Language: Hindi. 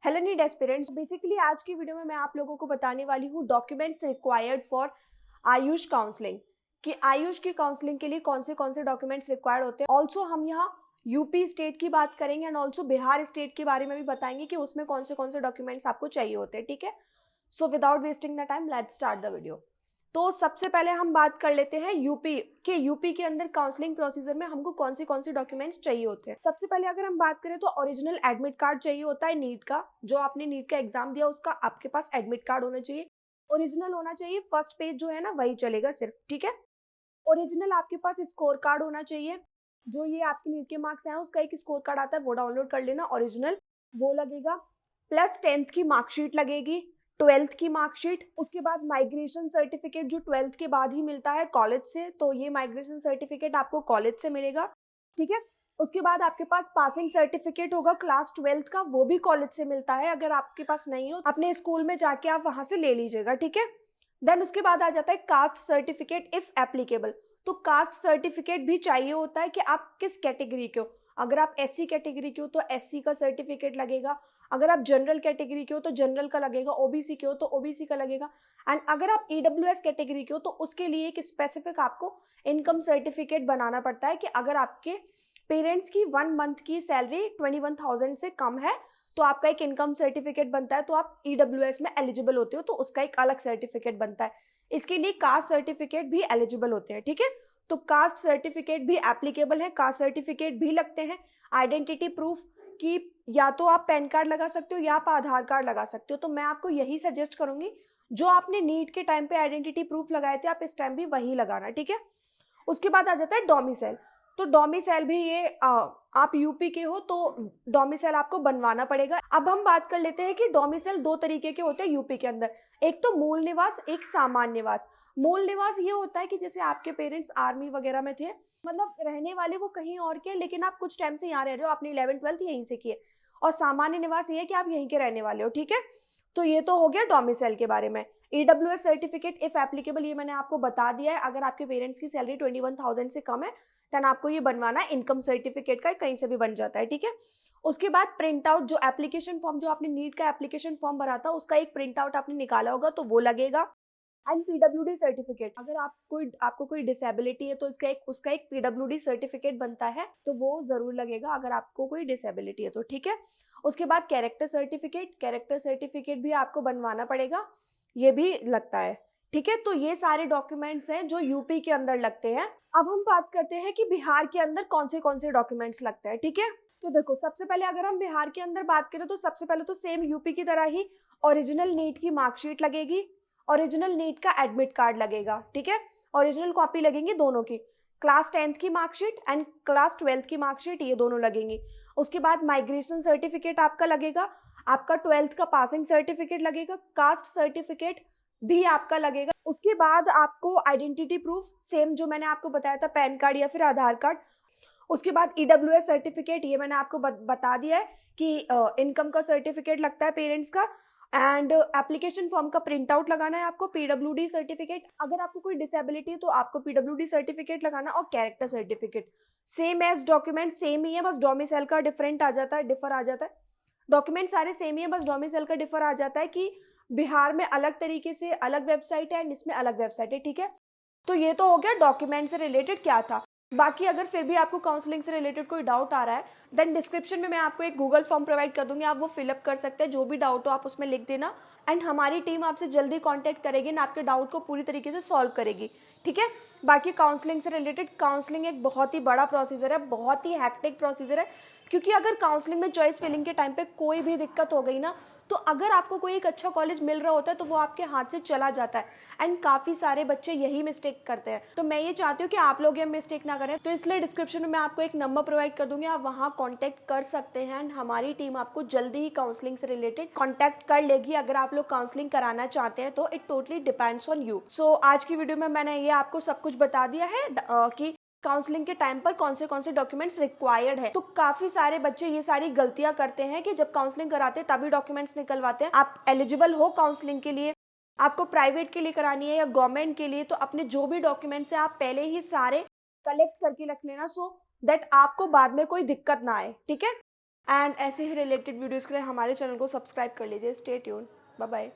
हेलो नीट एस्पिरेंट्स, बेसिकली आज की वीडियो में मैं आप लोगों को बताने वाली हूँ documents required for Ayush counselling, कि आयुष की काउंसलिंग के लिए कौन से डॉक्यूमेंट्स रिक्वायर्ड होते हैं। ऑल्सो हम यहाँ यूपी स्टेट की बात करेंगे एंड ऑल्सो बिहार स्टेट के बारे में भी बताएंगे कि उसमें कौन से डॉक्यूमेंट्स आपको चाहिए होते हैं। ठीक है, so without wasting the time let's start the video. तो सबसे पहले हम बात कर लेते हैं यूपी के अंदर काउंसलिंग प्रोसीजर में हमको कौन से डॉक्यूमेंट्स चाहिए होते हैं। सबसे पहले अगर हम बात करें तो ओरिजिनल एडमिट कार्ड चाहिए होता है नीट का। जो आपने नीट का एग्जाम दिया उसका आपके पास एडमिट कार्ड होना चाहिए, ओरिजिनल होना चाहिए। फर्स्ट पेज जो है ना वही चलेगा सिर्फ। ठीक है, ओरिजिनल आपके पास स्कोर कार्ड होना चाहिए। जो ये आपके नीट के मार्क्स हैं उसका एक स्कोर कार्ड आता है, वो डाउनलोड कर लेना, ओरिजिनल वो लगेगा। प्लस 10th की मार्कशीट लगेगी, 12th की मार्कशीट। उसके बाद माइग्रेशन सर्टिफिकेट जो 12th के बाद ही मिलता है कॉलेज से, तो ये माइग्रेशन सर्टिफिकेट आपको कॉलेज से मिलेगा। ठीक है, उसके बाद आपके पास पासिंग सर्टिफिकेट होगा क्लास 12th का, वो भी कॉलेज से मिलता है। अगर आपके पास नहीं हो अपने स्कूल में जाके आप वहां से ले लीजिएगा। ठीक है, देन उसके बाद आ जाता है कास्ट सर्टिफिकेट इफ एप्लीकेबल। तो कास्ट सर्टिफिकेट भी चाहिए होता है कि आप किस कैटेगरी के हो। अगर आप एससी कैटेगरी के हो तो एससी का सर्टिफिकेट लगेगा, अगर आप जनरल कैटेगरी के हो तो जनरल का लगेगा, ओबीसी के हो तो ओबीसी का लगेगा, एंड अगर आप ईडब्ल्यूएस कैटेगरी के हो तो उसके लिए एक स्पेसिफिक आपको इनकम सर्टिफिकेट बनाना पड़ता है कि अगर आपके पेरेंट्स की 1 मंथ की सैलरी 21,000 से कम है तो आपका एक इनकम सर्टिफिकेट बनता है, तो आप ईडब्ल्यूएस में एलिजिबल होते हो, तो उसका एक अलग सर्टिफिकेट बनता है। इसके लिए कास्ट सर्टिफिकेट भी एलिजिबल होते हैं। ठीक है, तो कास्ट सर्टिफिकेट भी एप्लीकेबल है, कास्ट सर्टिफिकेट भी लगते हैं। आइडेंटिटी प्रूफ की या तो आप पैन कार्ड लगा सकते हो या आप आधार कार्ड लगा सकते हो, तो मैं आपको यही सजेस्ट करूंगी जो आपने नीट के टाइम पे आइडेंटिटी प्रूफ लगाए थे आप इस टाइम भी वही लगाना। ठीक है, उसके बाद आ जाता है डोमिसाइल। तो डोमिसाइल भी ये आप यूपी के हो तो डोमिसाइल आपको बनवाना पड़ेगा। अब हम बात कर लेते हैं कि डोमिसाइल दो तरीके के होते हैं यूपी के अंदर, एक तो मूल निवास, एक सामान्य निवास। मूल निवास ये होता है कि जैसे आपके पेरेंट्स आर्मी वगैरह में थे, मतलब रहने वाले वो कहीं और के, लेकिन आप कुछ टाइम से यहाँ रह रहे हो, आपने 11th-12th यहीं से किए। और सामान्य निवास ये है कि आप यहीं के रहने वाले हो। ठीक है, तो ये तो हो गया डोमिसाइल के बारे में। ईडब्ल्यूएस सर्टिफिकेट इफ एप्लीकेबल ये मैंने आपको बता दिया है। अगर आपके पेरेंट्स की सैलरी 21,000 से कम है देन आपको ये बनवाना है, इनकम सर्टिफिकेट का कहीं से भी बन जाता है। ठीक है, उसके बाद प्रिंट आउट, जो एप्लीकेशन फॉर्म, जो आपने नीट का एप्लीकेशन फॉर्म भरा था उसका एक प्रिंट आउट आपने निकाला होगा तो वो लगेगा। एंड पीडब्ल्यूडी सर्टिफिकेट, अगर आपको कोई डिसेबिलिटी है तो उसका एक पीडब्ल्यूडी सर्टिफिकेट बनता है, तो वो जरूर लगेगा अगर आपको कोई डिसेबिलिटी है तो। ठीक है, उसके बाद कैरेक्टर सर्टिफिकेट भी आपको बनवाना पड़ेगा, ये भी लगता है। ठीक है, तो ये सारे डॉक्यूमेंट्स हैं जो यूपी के अंदर लगते हैं। अब हम बात करते हैं कि बिहार के अंदर कौन से डॉक्यूमेंट्स लगते हैं। ठीक है, तो देखो सबसे पहले अगर हम बिहार के अंदर बात करें तो सबसे पहले तो सेम यूपी की तरह ही ओरिजिनल नीट की मार्कशीट लगेगी, ओरिजिनल नीट का एडमिट कार्ड लगेगा। ठीक है, ओरिजिनल कॉपी लगेंगी दोनों की, क्लास 10th की मार्कशीट एंड क्लास 12th की मार्कशीट, ये दोनों लगेंगी। उसके बाद माइग्रेशन सर्टिफिकेट आपका लगेगा, आपका 12th का पासिंग सर्टिफिकेट लगेगा, कास्ट सर्टिफिकेट भी आपका लगेगा। उसके बाद आपको आइडेंटिटी प्रूफ सेम जो मैंने आपको बताया था, पैन कार्ड या फिर आधार कार्ड। उसके बाद ईडब्ल्यूएस सर्टिफिकेट, ये मैंने आपको बता दिया है कि इनकम का सर्टिफिकेट लगता है पेरेंट्स का। एंड एप्लीकेशन फॉर्म का प्रिंट आउट लगाना है आपको, पीडब्ल्यूडी सर्टिफिकेट, अगर आपको कोई डिसेबिलिटी है तो आपको पीडब्ल्यूडी सर्टिफिकेट लगाना, और character certificate. Same as document same ही है, बस डोमिसाइल का डिफर आ जाता है। डॉक्यूमेंट सारे सेम ही है, बस डोमिसाइल का डिफर आ जाता है कि बिहार में अलग तरीके से अलग वेबसाइट है एंड इसमें अलग वेबसाइट है। ठीक है, तो ये तो हो गया डॉक्यूमेंट से रिलेटेड क्या था। बाकी अगर फिर भी आपको काउंसलिंग से रिलेटेड कोई डाउट आ रहा है देन डिस्क्रिप्शन में मैं आपको एक गूगल फॉर्म प्रोवाइड कर दूंगी, आप वो फिलअप कर सकते हैं। जो भी डाउट हो आप उसमें लिख देना एंड हमारी टीम आपसे जल्दी कांटेक्ट करेगी ना, आपके डाउट को पूरी तरीके से सॉल्व करेगी। ठीक है, बाकी काउंसलिंग से रिलेटेड, काउंसलिंग एक बहुत ही बड़ा प्रोसीजर है, बहुत ही हैक्टिक प्रोसीजर है, क्योंकि अगर काउंसलिंग में चॉइस फिलिंग के टाइम पे कोई भी दिक्कत हो गई ना, तो अगर आपको कोई एक अच्छा कॉलेज मिल रहा होता है तो वो आपके हाथ से चला जाता है। एंड काफ़ी सारे बच्चे यही मिस्टेक करते हैं, तो मैं ये चाहती हूँ कि आप लोग ये मिस्टेक ना करें, तो इसलिए डिस्क्रिप्शन में मैं आपको एक नंबर प्रोवाइड कर दूंगी, आप वहाँ कॉन्टैक्ट कर सकते हैं एंड हमारी टीम आपको जल्दी ही काउंसलिंग से रिलेटेड कॉन्टैक्ट कर लेगी। अगर आप लोग काउंसलिंग कराना चाहते हैं तो it totally depends on you. So आज की वीडियो में मैंने ये आपको सब कुछ बता दिया है कि काउंसलिंग के टाइम पर कौन से डॉक्यूमेंट्स रिक्वायर्ड है। तो काफी सारे बच्चे ये सारी गलतियां करते हैं कि जब काउंसलिंग कराते हैं तभी डॉक्यूमेंट्स निकलवाते हैं। आप एलिजिबल हो काउंसलिंग के लिए, आपको प्राइवेट के लिए करानी है या गवर्नमेंट के लिए, तो अपने जो भी डॉक्यूमेंट्स है आप पहले ही सारे कलेक्ट करके रख लेना, सो दैट आपको बाद में कोई दिक्कत ना आए। ठीक है, एंड ऐसे ही रिलेटेड वीडियोज़ के लिए हमारे चैनल को सब्सक्राइब कर लीजिए। Stay tune, bye bye.